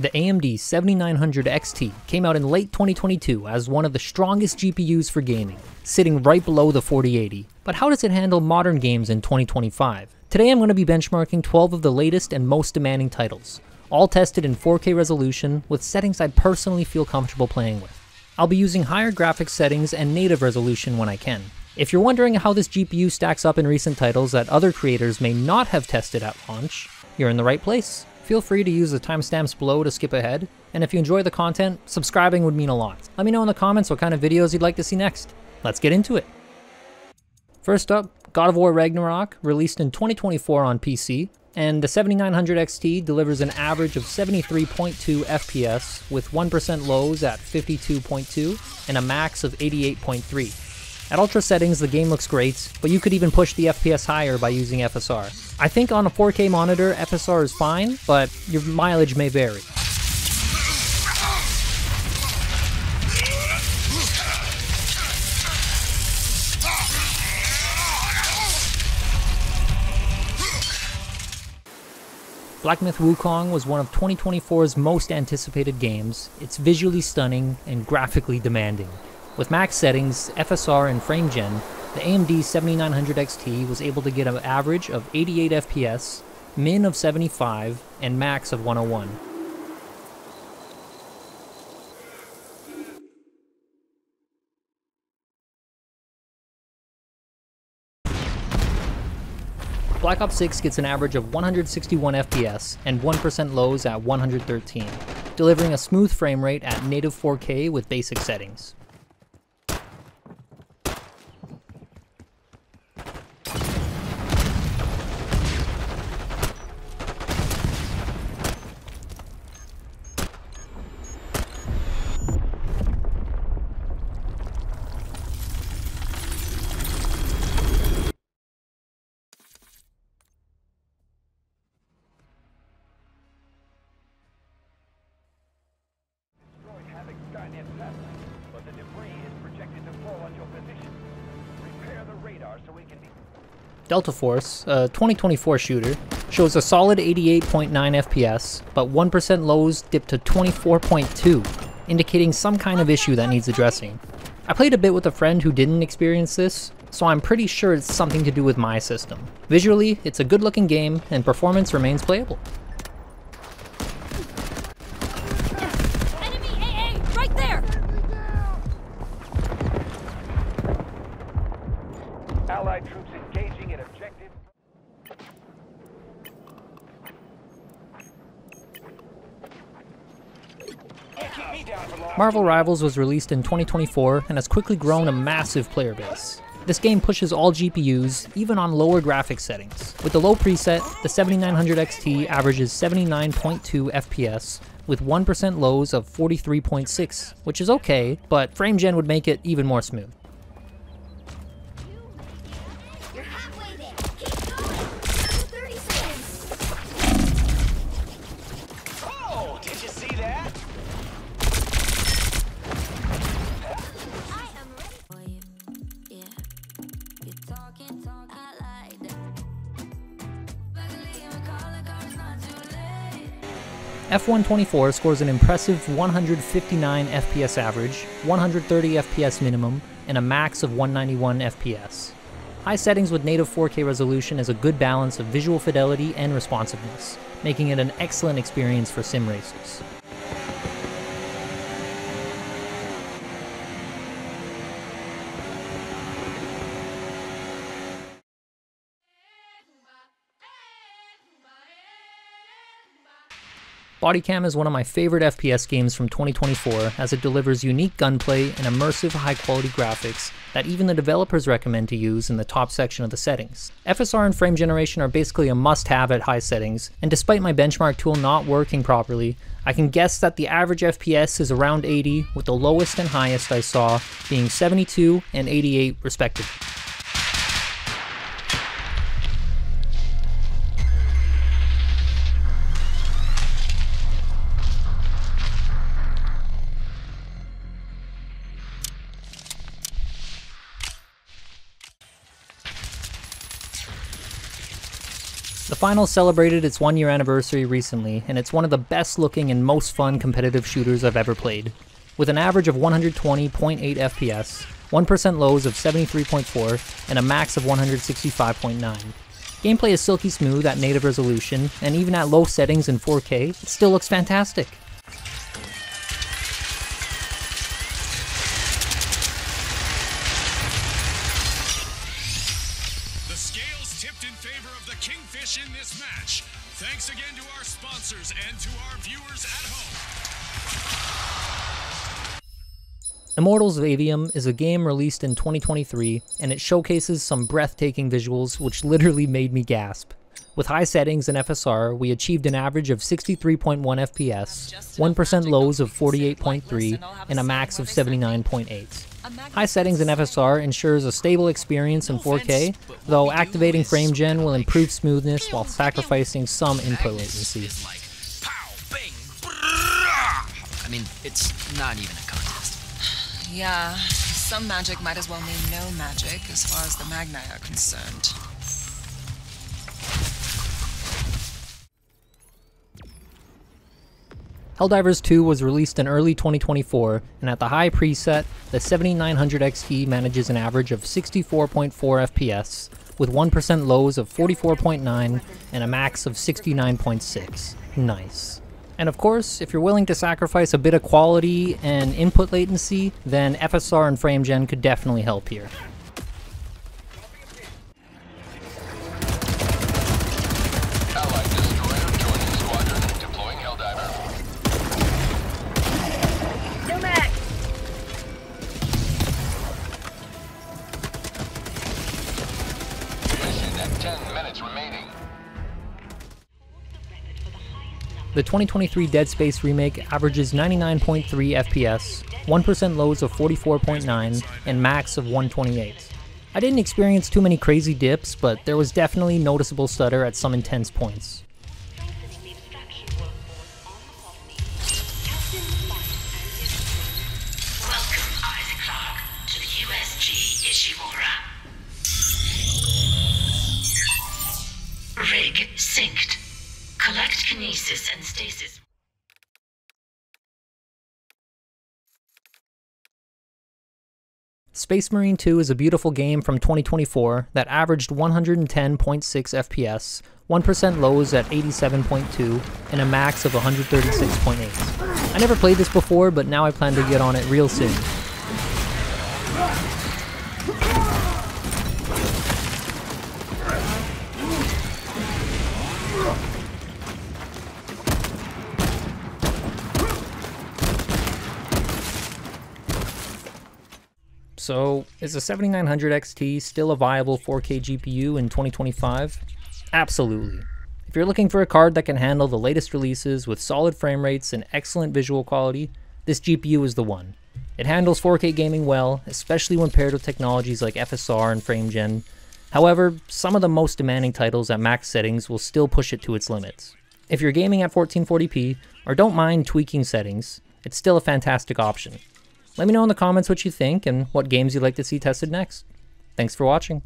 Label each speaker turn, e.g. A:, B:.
A: The AMD 7900 XT came out in late 2022 as one of the strongest GPUs for gaming, sitting right below the 4080. But how does it handle modern games in 2025? Today I'm going to be benchmarking 12 of the latest and most demanding titles, all tested in 4K resolution with settings I personally feel comfortable playing with. I'll be using higher graphics settings and native resolution when I can. If you're wondering how this GPU stacks up in recent titles that other creators may not have tested at launch, you're in the right place. Feel free to use the timestamps below to skip ahead, and if you enjoy the content, subscribing would mean a lot. Let me know in the comments what kind of videos you'd like to see next. Let's get into it. First up, God of War Ragnarok, released in 2024 on PC, and the 7900 XT delivers an average of 73.2 FPS with 1% lows at 52.2 and a max of 88.3. At ultra settings, the game looks great, but you could even push the FPS higher by using FSR. I think on a 4K monitor, FSR is fine, but your mileage may vary. Black Myth Wukong was one of 2024's most anticipated games. It's visually stunning and graphically demanding. With max settings, FSR, and frame gen, the AMD 7900 XT was able to get an average of 88 FPS, min of 75, and max of 101. Black Ops 6 gets an average of 161 FPS and 1% lows at 113, delivering a smooth frame rate at native 4K with basic settings.
B: But the debris is projected to fall on your position. Repair the radar so we can be...
A: Delta Force, a 2024 shooter, shows a solid 88.9 FPS, but 1% lows dip to 24.2, indicating some kind of issue that needs addressing. I played a bit with a friend who didn't experience this, so I'm pretty sure it's something to do with my system. Visually, it's a good looking game, and performance remains playable.
B: Allied troops engaging at objective.
A: Marvel Rivals was released in 2024 and has quickly grown a massive player base. This game pushes all GPUs, even on lower graphics settings. With the low preset, the 7900 XT averages 79.2 FPS, with 1% lows of 43.6, which is okay, but frame gen would make it even more smooth. F124 scores an impressive 159 FPS average, 130 FPS minimum, and a max of 191 FPS. High settings with native 4K resolution is a good balance of visual fidelity and responsiveness, making it an excellent experience for sim racers. Bodycam is one of my favorite FPS games from 2024 as it delivers unique gunplay and immersive high-quality graphics that even the developers recommend to use in the top section of the settings. FSR and frame generation are basically a must-have at high settings, and despite my benchmark tool not working properly, I can guess that the average FPS is around 80, with the lowest and highest I saw being 72 and 88 respectively. The Finals celebrated its 1-year anniversary recently, and it's one of the best looking and most fun competitive shooters I've ever played. With an average of 120.8 FPS, 1% lows of 73.4, and a max of 165.9. Gameplay is silky smooth at native resolution, and even at low settings in 4K, it still looks fantastic.
C: The scales tipped in favor of the Kingfish in this match. Thanks again to our sponsors and to our viewers at home.
A: Immortals of Aveum is a game released in 2023, and it showcases some breathtaking visuals which literally made me gasp. With high settings and FSR, we achieved an average of 63.1 FPS, 1% lows of 48.3, and a max of 79.8. High settings and FSR ensures a stable experience in 4K, though activating frame gen will improve smoothness while sacrificing some input latency.
D: I mean, it's not even a contest.
E: Yeah, some magic might as well mean no magic as far as the Magni are concerned.
A: Helldivers 2 was released in early 2024, and at the high preset, the 7900 XT manages an average of 64.4 FPS, with 1% lows of 44.9 and a max of 69.6. Nice. And of course, if you're willing to sacrifice a bit of quality and input latency, then FSR and frame gen could definitely help here.
B: Allied destroyer joining squadron, deploying Helldiver. No max. Mission at 10 minutes remaining.
A: The 2023 Dead Space remake averages 99.3 FPS, 1% lows of 44.9, and max of 128. I didn't experience too many crazy dips, but there was definitely noticeable stutter at some intense points.
F: Welcome, Isaac Clarke, to the USG Ishimura. Rig synced. Collect kinesis and stasis.
A: Space Marine 2 is a beautiful game from 2024 that averaged 110.6 FPS, 1% lows at 87.2, and a max of 136.8. I never played this before, but now I plan to get on it real soon. So, is the 7900 XT still a viable 4K GPU in 2025? Absolutely. If you're looking for a card that can handle the latest releases with solid frame rates and excellent visual quality, this GPU is the one. It handles 4K gaming well, especially when paired with technologies like FSR and frame gen. However, some of the most demanding titles at max settings will still push it to its limits. If you're gaming at 1440p, or don't mind tweaking settings, it's still a fantastic option. Let me know in the comments what you think and what games you'd like to see tested next. Thanks for watching.